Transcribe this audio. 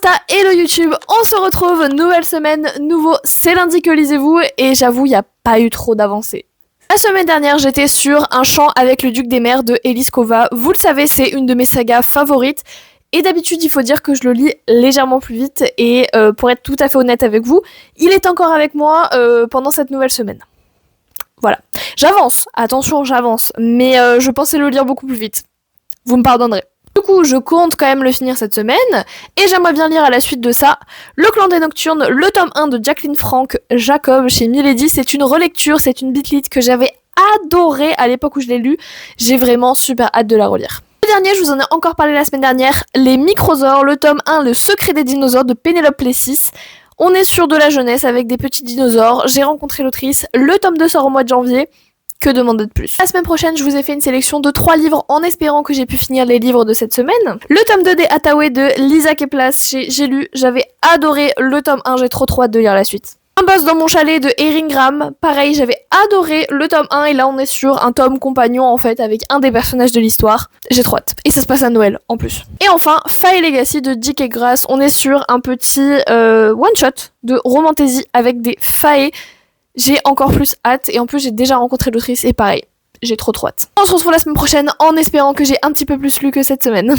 Insta et le YouTube, on se retrouve, nouvelle semaine, nouveau c'est lundi que lisez-vous, et j'avoue, il n'y a pas eu trop d'avancées. La semaine dernière, j'étais sur Un chant avec le duc des mers de Elise Kova. Vous le savez, c'est une de mes sagas favorites. Et d'habitude, il faut dire que je le lis légèrement plus vite. Et pour être tout à fait honnête avec vous, il est encore avec moi pendant cette nouvelle semaine. Voilà. J'avance, attention, j'avance. Mais je pensais le lire beaucoup plus vite. Vous me pardonnerez. Du coup, je compte quand même le finir cette semaine, et j'aimerais bien lire à la suite de ça Le Clan des Nocturnes, le tome 1 de Jacqueline Frank Jacob chez Milady. C'est une relecture, c'est une bitlit que j'avais adorée à l'époque où je l'ai lu. J'ai vraiment super hâte de la relire. Le dernier, je vous en ai encore parlé la semaine dernière, Les Microsaures, le tome 1, Le secret des dinosaures de Pénélope Plessis. On est sur de la jeunesse avec des petits dinosaures. J'ai rencontré l'autrice, le tome 2 sort au mois de janvier. Que demander de plus? La semaine prochaine, je vous ai fait une sélection de 3 livres en espérant que j'ai pu finir les livres de cette semaine. Le tome 2 des Hathaway de Lisa Keplas chez J'ai lu. J'avais adoré le tome 1, j'ai trop hâte de lire la suite. Un boss dans mon chalet de Erin Graham. Pareil, j'avais adoré le tome 1 et là on est sur un tome compagnon en fait avec un des personnages de l'histoire. J'ai trop hâte. Et ça se passe à Noël en plus. Et enfin, Fae Legacy de Dick et Grace. On est sur un petit one-shot de romantasy avec des fae. J'ai encore plus hâte, et en plus j'ai déjà rencontré l'autrice et pareil, j'ai trop hâte. On se retrouve la semaine prochaine en espérant que j'ai un petit peu plus lu que cette semaine.